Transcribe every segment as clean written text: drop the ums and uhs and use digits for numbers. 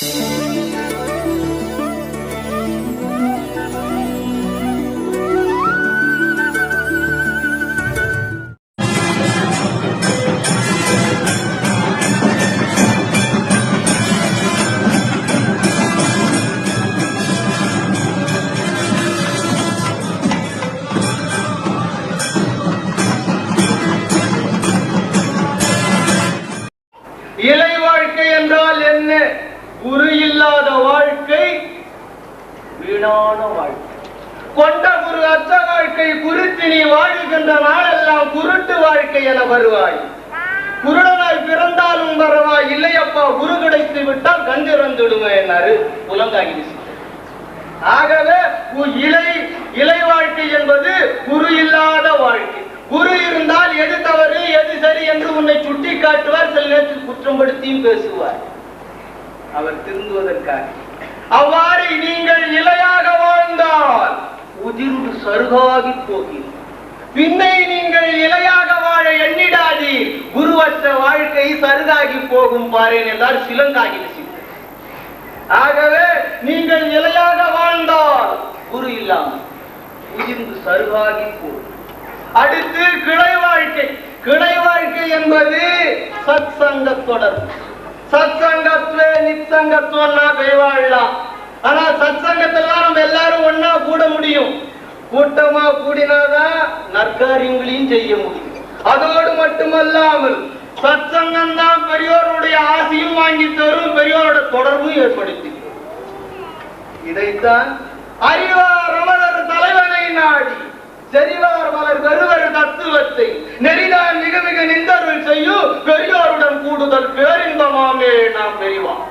இலை வாழ்க்கை என்றால் என்ன? குரு இல்லாத வாழ்க்கை வீணான வாழ்க்கை. கொண்ட குரு அச்ச வாழ்க்கை குறித்து நீ வாழுகின்ற நாளெல்லாம் குருட்டு வாழ்க்கை என வருவாய். குருடனாய் பிறந்தாலும் வருவாய். இல்லையப்பா குரு கிடைத்து விட்டால் கண்டிறந்துடுமே என்னாரு புலங்காகி. ஆகவே இலை வாழ்க்கை என்பது குரு இல்லாத வாழ்க்கை. குரு இருந்தால் எது தவறு எது சரி என்று உன்னை சுட்டி காட்டுவார். சில நேரத்தில் குற்றப்படுத்தியும் பேசுவார் அவர் திருந்துவதற்காக. அவ்வாறு நீங்கள் இலையாக வாழ்ந்தால் உதிர்ந்து சருகாகி போகிறீர்கள். பின்னை நீங்கள் இலையாக வாழ எண்ணிடாதீர். குருவற்ற வாழ்க்கை சருகாகி போகும் பாரேன் என்றால் சிலங்காகி. ஆகவே நீங்கள் இலையாக வாழ்ந்தால் குரு இல்லாமல் உதிர்ந்து சருகாகி போகும். அடுத்து கிளை வாழ்க்கை. கிளை வாழ்க்கை என்பது சத் சங்க தொடர்பு. சத் சங்கத்துவே நிச்சங்கத்துவம்னா போய் வாழலாம். ஆனா சத் சங்கத்துல நம்ம எல்லாரும் ஒன்னா கூட முடியும். கூட்டமா கூடினாதான் நற்காரியங்களையும் செய்ய முடியும். அதோடு மட்டுமல்லாமல் சத் சங்கம் தான் பெரியோருடைய ஆசையும் வாங்கி தரும், பெரியோரோட தொடர்பும் ஏற்படுத்தி. இதைத்தான் அறிவார் அமரர் தலைவனை நாடி செறிவார் மலர் பெருவர் தத்துவத்தை நெறிதான் மிக மிக நின்றருள் செய்யும் பெரியோருடன் கூடுதல் பேரின்பமாமே நாம் பெரிவார்.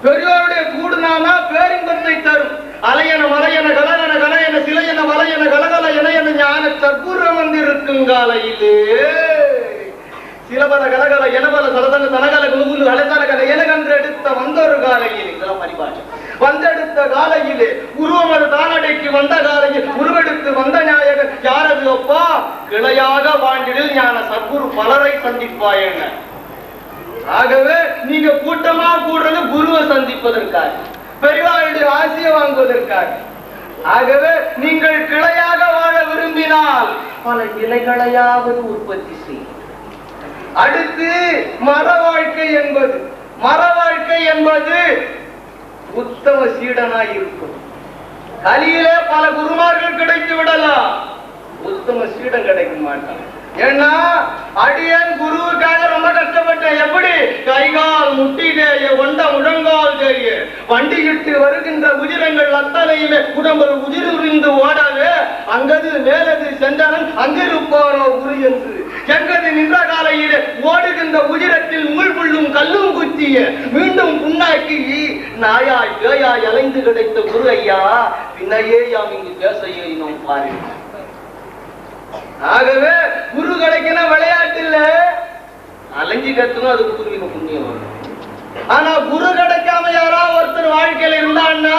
பெரியோருடைய கூடுனாமா பேரின்பத்தை தரும். அலையன மலையன கலகன கலையன சிலையன மலையன கலகல என ஞான சற்பூர்வம் வந்திருக்கும் காலையிலே சிலபல கலகல எனபல சலதன தனகல குழுகுலு அலதன கலை எனகன்று எடுத்த வந்தொரு காலையில் இதெல்லாம் பரிபாஷை. வந்தெடுத்த காலையிலே உருவமது தானடைக்கு வந்த காலையில் உருவெடுத்து வந்த நாயகன் யாரது அப்பா? கிளையாக வாழ்ந்திடில் ஞான சத்குரு பலரை சந்திப்பாய். ஆகவே நீங்க கூட்டமா கூடுறது குருவை சந்திப்பதற்காக, பெரியவாளுடைய ஆசையை வாங்குவதற்காக. ஆகவே நீங்கள் கிளையாக வாழ விரும்பினால் பல இலைகளையாவது உற்பத்தி செய்யும். அடுத்து மர வாழ்க்கை என்பது உத்தம சீடனாய் இருக்கும். கலியிலே பல குருமார்கள் கிடைத்து விடலாம், உத்தம சீடன் கிடைக்க மாட்டான். ஏன்னா அடியன் குருவுக்காக ரொம்ப கஷ்டப்பட்டேன். எப்படி? கைகால் முட்டிதேய ஒண்ட முழங்கால் தேய வண்டியிட்டு வருகின்ற உதிரங்கள் அத்தனையுமே உடம்புல உதிரிந்து ஓடாது. அங்கது மேலது சென்றனன் அங்கிருப்பாரோ குரு என்று எங்கது நின்ற காலையிலே ஓடுகின்ற உதிரத்தில் முள்முள்ளும் கல்லும் குத்திய மீண்டும் புண்ணாக்கி நாயாய் பேயாய் அலைந்து கிடைத்த குரு ஐயா பின்னையே யாம் இங்கு பேசையை நாம் பாருங்க. ஆகவே குரு கிடைக்கிற விளையாட்டு இல்ல, அலைஞ்சி கத்துணும், அதுக்கு குருவிக்கு புண்ணியம் வரும். ஆனா குரு கிடைக்காம யாரா ஒருத்தர் வாழ்க்கையில இருந்தான்னா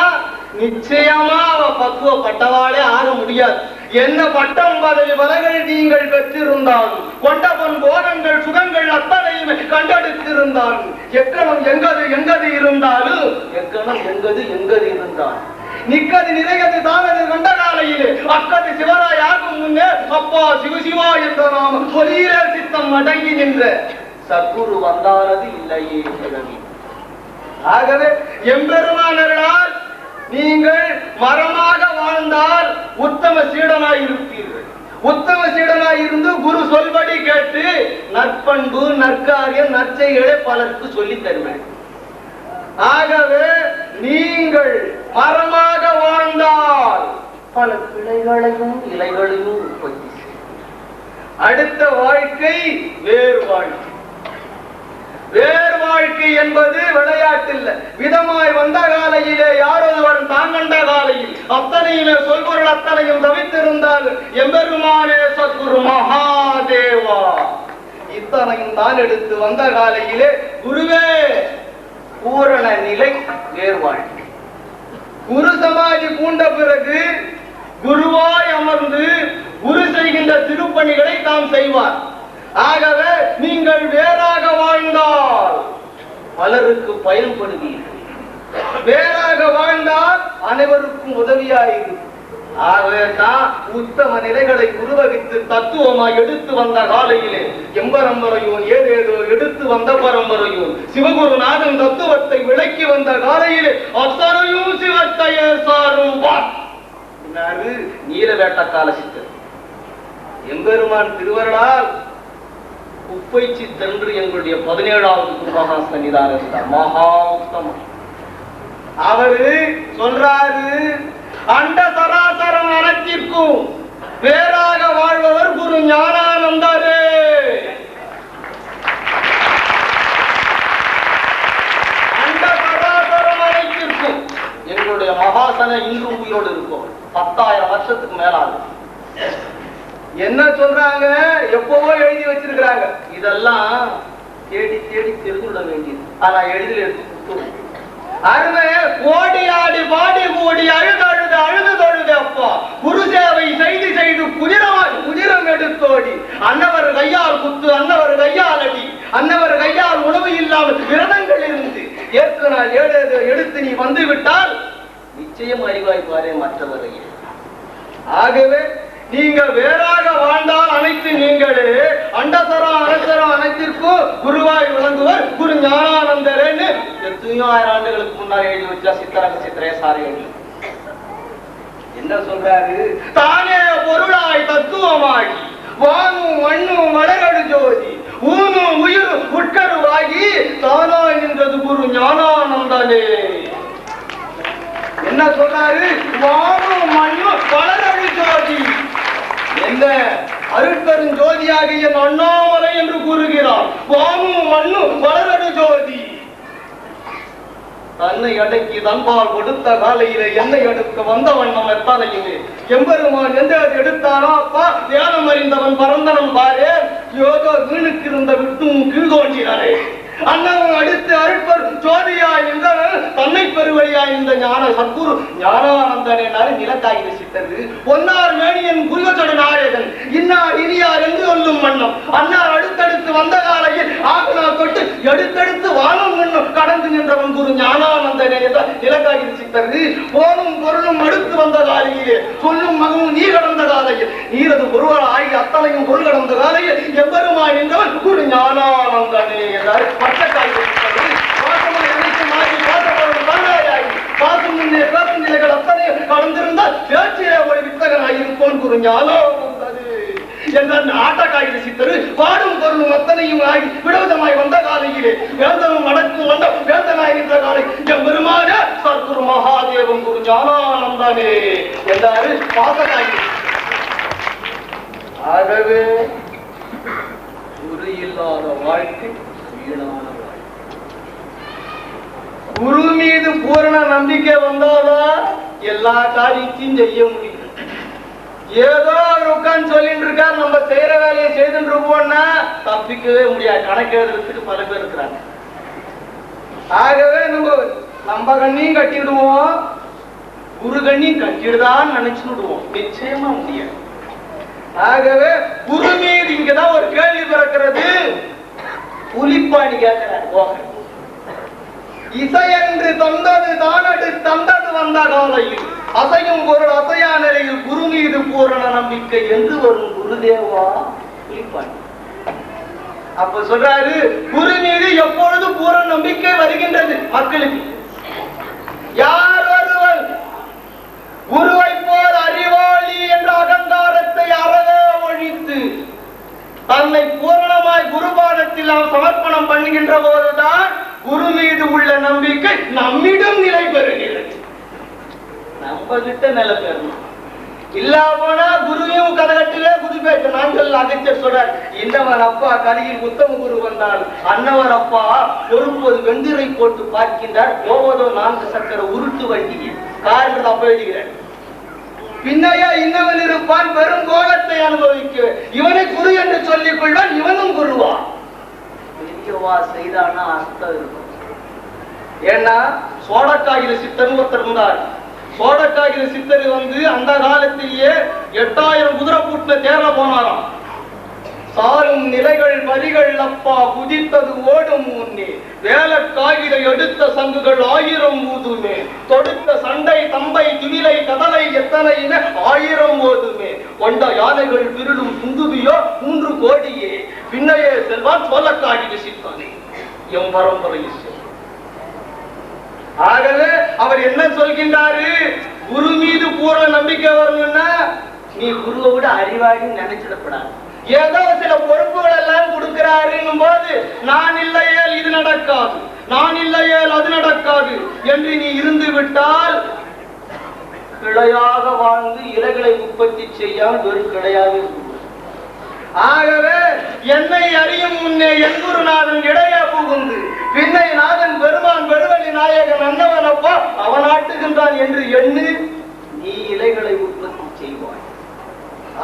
நிச்சயமா அவ பக்குவப்பட்டவாளே ஆக முடியாது. என்ன பட்டம் பதவி பலகள் நீங்கள் பெற்றிருந்தாலும் கொண்ட பொன் போகங்கள் சுகங்கள் அத்தனையுமே கண்டெடுத்திருந்தாலும் எக்கணம் எங்கது இருந்தாலும் நிக்கது நிறையது தானது கண்ட காலையிலே அக்கது சிவராய் ஆகும் முன்னே அப்பா சிவசிவா என்ற நாம ஒளியிலே சித்தம் அடங்கி நின்ற சத்குரு வந்தானது இல்லையே கிழவி. ஆகவே எம்பெருமானர்களால் நீங்கள் மரமாக வாழ்ந்தால் உத்தம சீடனாய் இருப்பீர்கள். உத்தம சீடனாய் இருந்து குரு சொல்படி கேட்டு நற்பண்பு நற்காரியம் நற்செய்களை பலருக்கு சொல்லி தருவேன். ஆகவே நீங்கள் மரமாக வாழ்ந்தால் பல கிளைகளையும் இலைகளையும் உற்பத்தி செய்யும். அடுத்த வாழ்க்கை வேறு வாழ்க்கை. வேறு வாழ்க்கை என்பது விளையாட்டில்ல. விதமாய் வந்த காலையிலே யாரொருவன் தாங்கண்ட காலையில் அத்தனையுமே சொல்பொருள் அத்தனையும் தவித்திருந்தால் எம்பெருமானே சத்குரு மகாதேவா இத்தனையும் தான் எடுத்து வந்த காலையிலே குருவே பூரண நிலை வேறு வாழ்க்கை. குரு சமாதி பூண்ட பிறகு குருவாய் அமர்ந்து குரு செய்கின்ற திருப்பணிகளை தாம் செய்வார். ஆகவே நீங்கள் வேறாக வாழ்ந்தால் பலருக்கு பயன்படுவீர்கள். வேறாக வாழ்ந்தால் அனைவருக்கும் உதவியாயிரு. ஆகவேதான் உத்தம நிலைகளை உருவகித்து தத்துவமாய் எடுத்து வந்த காலையிலே எம்பரம்பரையும் ஏதேதோ எடுத்து வந்த பரம்பரையும் சிவகுருநாதன் தத்துவத்தை விளக்கி வந்த காலையிலே அத்தனையும் சிவத்தையே சாரும் நீல வேட்டக்கால சித்தர். எம்பெருமான் திருவருளால் குப்பை சித்தன்று எங்களுடைய 17வது குருமகா சன்னிதானம் இருந்தார். மகா உத்தமம். அவரு சொல்றாரு, அண்ட சராசரம் அனைத்திற்கும் பேராக வாழ்பவர் குரு ஞானானந்தரே. அண்ட சராசரம் அனைத்திற்கும் எங்களுடைய மகாசன இன்று உயிரோடு இருக்கும். 10,000 வருஷத்துக்கு மேலாகும். என்ன சொல்றாங்க? எப்பவோ எழுதி வச்சிருக்கிறாங்க. இதெல்லாம் தேடி தேடி தெரிந்துவிட வேண்டியது. ஆனா எளிதில் எடுத்து கொடுத்து அருமை ஓடி ஆடி பாடி கூடி அழுது அழுது தொழுது அப்பா குரு சேவை செய்து செய்து குதிரம் எடுத்தோடி அன்னவர் கையால் குத்து, அன்னவர் கையால் அடி, அன்னவர் கையால் உணவு இல்லாமல் விரதங்கள் இருந்து ஏற்க நாள் எடுத்து நீ வந்து விட்டால் நிச்சயம் அறிவாய் பாரே மற்றவரையே. ஆகவே நீங்கள் வேறாக வாழ்ந்தால் அனைத்து நீங்களே அண்டசரம் அனசரம் அனைத்திற்கும் குருவாய் விளங்குவர் குரு ஞானானந்தரேன்னு எத்தனையோ 1000 ஆண்டுகளுக்கு முன்னாடி எழுதி வச்சா சித்தரங்க சித்திரேசாரி எழுதி. என்ன சொல்றாரு? தானே பொருளாய் தத்துவமாகி வானும் மண்ணும் மலரடு ஜோதி ஊனும் உயிர் உட்கருவாகி தானாய் நின்றது குரு ஞானானந்தனே. என்ன சொல்றாரு? வானும் மண்ணும் மலரடு ஜோதி. என்ன அருட்பெரும் ஜோதியாகிய அண்ணாமலை என்று கூறுகிறார். வானும் மண்ணும் மலரடு ஜோதி. தன்னை அடக்கி தன்பால் கொடுத்த காலையிலே என்னை எடுக்க வந்த வண்ணம் எத்தனையுமே எம்பெருமான் எந்த எடுத்தானோ அப்பா தியானம் அறிந்தவன் பரந்தனம் பாரு யோகோ வீணுக்கு இருந்த விட்டும் கீழ்தோன்றினாரே. அண்ணன் அடுத்து அருட்பர் ஜோதியாய் நின்றவன் தன்னை பெருவழியாய் இந்த ஞான சத்குரு ஞானானந்தனாரு நிலக்காய் சித்தது. பொன்னார் மேனியன் குருவச்சொடு நாயகன் இன்னார் இனியார் என்று சொல்லும் வண்ணம் அன்னார் அடுத்தடுத்து வந்த காலையில் ஆகுனா தொட்டு எடுத்தெடுத்து வானம் என்னும் கடந்து நின்றவன் குரு ஞானானந்தனே நிலக்காய் சித்தது. போனும் பொருளும் அடுத்து வந்த காலையிலே சொல்லும் மகமும் நீ கடந்த காலையில் நீரது பொருள் ஆகி அத்தனையும் பொருள் கடந்த காலையில் எவ்வருமாய் நின்றவன் குரு ஞானானந்தனே என்றார். கலந்திருந்தால் பேச்சிலே ஒரு வித்தகனாயிருப்போன் குரு ஞானானந்தனே என்ற ஆட்டக்காயில சித்தரு பாடும் பொருளும் அத்தனையும் ஆகி விரோதமாய் வந்த காலையிலே வேந்தனும் அடக்கும் வந்த வேந்தனாய் நின்ற காலை எம்பெருமான சத்குரு மகாதேவன் குரு ஞானானந்தனே என்றாரு பாசக்காயில. ஆகவே குரு இல்லாத வாழ்க்கை வீணான வாழ்க்கை. குரு மீது பூரண நம்பிக்கை வந்தாதான் எல்லா காரியத்தையும் செய்ய முடியும். ஏதோ உட்கார்ந்து சொல்லிட்டு இருக்கார், நம்ம செய்யற வேலையை செய்துட்டு இருப்போம்னா தப்பிக்கவே முடியாது. கணக்கு எழுதுறதுக்கு பல பேர் இருக்கிறாங்க. ஆகவே நம்ம கண்ணையும் கட்டிடுவோம், குரு கண்ணையும் கட்டிடுதான் நினைச்சு விடுவோம். நிச்சயமா முடியாது. ஆகவே குரு மீது இங்கதான் ஒரு கேள்வி பிறக்கிறது. புலிப்பாடி கேட்கிறார். இசையென்று தந்தது தானடு தந்தது வந்த காலையில் அசையும் பொருள் அசையா நிலையில் குரு மீது பூரண நம்பிக்கை என்று வரும் குருதேவா புலிப்பாடி. அப்ப சொல்றாரு, குரு மீது எப்பொழுது பூரண நம்பிக்கை வருகின்றது மக்களுக்கு? யார் ஒருவர் குருவை போல் அறிவாளி என்ற அகங்காரத்தை அறவே ஒழித்து தன்னை பூரணமாய் குருபாதத்தில் நாம் சமர்ப்பணம் பண்ணுகின்ற போதுதான் குரு மீது உள்ள நம்பிக்கை நம்மிடம் நிலை பெறுகிறது. நம்ம கிட்ட நிலை பெறணும். இல்லா போனா குருவையும் கதகட்டிலே குதிப்பேற்ற நாங்கள் அகத்தியர் சொல்றார். இன்னவர் அப்பா கலியில் உத்தம குரு வந்தால் அன்னவர் அப்பா பொறுப்பது வெந்திரை போட்டு பார்க்கின்றார். போவதோ 4 சக்கர உருட்டு வண்டியில் காரணம் அப்ப எழுதுகிறார். பின்னையா இன்னவன் இருப்பான், பெரும் கோலத்தை அனுபவிக்க இவனை குரு என்று சொல்லிக் கொள்வான். இவனும் குருவா பெரியவா செய்தானா அர்த்தம் இருக்கும். ஏன்னா சோழக்காகில சித்தர் ஒருத்தர் இருந்தார். சோழக்காகில சித்தர் அந்த காலத்திலேயே 8000 குதிரை கூட்டின தேர்ல போனாராம். சாரும் நிலைகள் வரிகள் அப்பா குதித்தது ஓடும் முன்னே வேலக்காகிதை எடுத்த சங்குகள் 1000 ஊதுமே தொடுத்த சண்டை தம்பை துவிலை கதலை எத்தனையுமே 1000 ஓதுமே கொண்ட யானைகள் விருளும் துந்துவியோ 3 கோடியே பின்னையே செல்வான் சோழக்காடி விசித்தானே எம் பரம்பரை. ஆகவே அவர் என்ன சொல்கின்றாரு? குரு மீது பூர்ண நம்பிக்கை வரணும்னா நீ குருவை விட அறிவாளின்னு நினைச்சிடப்படாது. ஏதோ சில பொறுப்புகள் எல்லாம் கொடுக்கிறாருன்னும் போது நான் இல்லையேல் இது நடக்காது, நான் இல்லையேல் அது நடக்காது என்று நீ இருந்து விட்டால் கிளையாக வாழ்ந்து இலைகளை உற்பத்தி செய்யாமல் வெறும் கிளையாக. ஆகவே என்னை அறியும் முன்னே என் குருநாதன் இடையே புகுந்து பின்னை நாதன் பெருமான் பெருவழி நாயகன் அன்னவனப்பா அவன் ஆட்டுகின்றான் என்று எண்ணு, நீ இலைகளை உற்பத்தி செய்வாய்.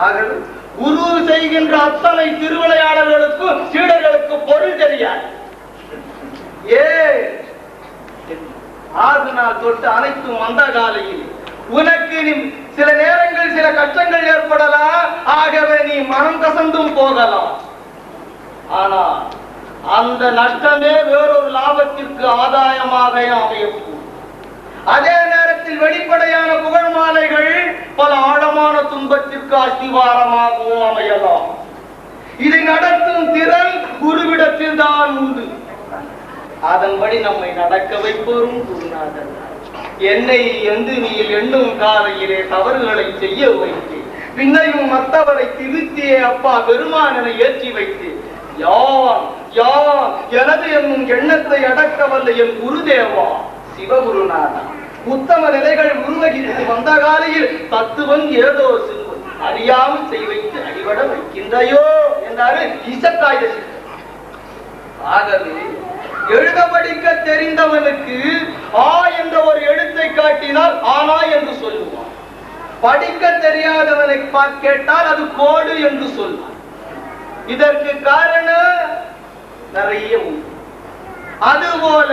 ஆகவே குரு செய்கின்ற அத்தனை திருவிளையாடல்களுக்கும் சீடர்களுக்கு பொருள் தெரியாது. ஆறு நாள் தொட்டு அனைத்தும் அந்த காலையில் உனக்கு சில நேரங்கள் சில கஷ்டங்கள் ஏற்படலாம். ஆகவே நீ மனம் கசந்தும் போகலாம். ஆனா அந்த நஷ்டமே வேறொரு லாபத்திற்கு ஆதாயமாக அமையக்கூடும். அதே நேரத்தில் வெளிப்படையான புகழ் மாலைகள் பல ஆழமான துன்பத்திற்கு அஸ்திவாரமாகவும் அமையலாம். இதை நடத்தும் திறன் குருவிடத்தில் தான் உண்டு. அதன்படி நம்மை நடக்க வைப்போரும் குருநாதன். என்னை எந்த நீர் எண்ணும் காலையிலே தவறுகளை செய்ய வைத்து பின்னையும் மற்றவரை திருத்தியே அப்பா பெருமானனை ஏற்றி வைத்து யான் யான் எனது என்னும் எண்ணத்தை அடக்கவல்ல என் குருதேவா சிவகுருநாதா உத்தம நிலைகள் உருவகித்து வந்த காலையில் தத்துவம் ஏதோ சிறுவன் அறியாமல் செய் வைத்து அடிபட வைக்கின்றையோ என்றாரு இசக்காயுத சித்தர். ஆகவே எழுத படிக்க தெரிந்தவனுக்கு ஆ என்ற ஒரு எழுத்தை காட்டினால் ஆனா என்று சொல்லுவான். படிக்க தெரியாதவனை கேட்டால் அது கோடு என்று சொல்வான். இதற்கு காரணம் நிறைய உண்டு. அதுபோல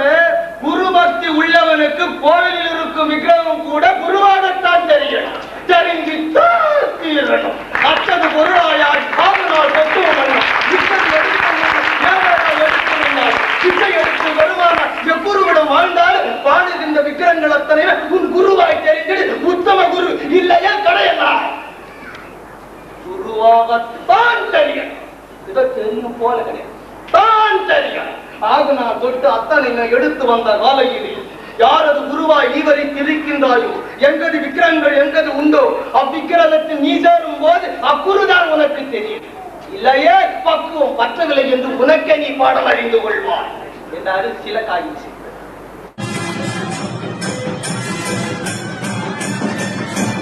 குரு பக்தி உள்ளவனுக்கு கோவிலில் இருக்கும் விக்கிரகம் கூட குருவாகத்தான் தெரியணும். தெரிஞ்சுத்தான் தீரணும். அச்சது பொருளாயால் காவலால் குருவிடம் வாழ்ந்தால் வாழுகின்ற விக்கிரங்கள் அத்தனை உன் குருவாய் தெரிந்து உத்தம குரு இல்லையா கடையலாம். குருவாகத்தான் தெரியும். இதை தெரியும் போல கிடையாது, தான் தெரியும். ஆக நான் தொட்டு அத்தனை எடுத்து வந்த காலையிலே யாரது குருவாய் ஈவரித்து இருக்கின்றாயோ எங்கது விக்கிரங்கள் எங்கது உண்டோ அவ்விக்கிரகத்தில் நீ சேரும் போது அக்குருதான் உனக்கு தெரியும். இல்லையே பக்குவம் பற்றவில்லை என்று உனக்கே நீ பாடம் அறிந்து கொள்வாய் என்றாரு சில காய்ச்சி.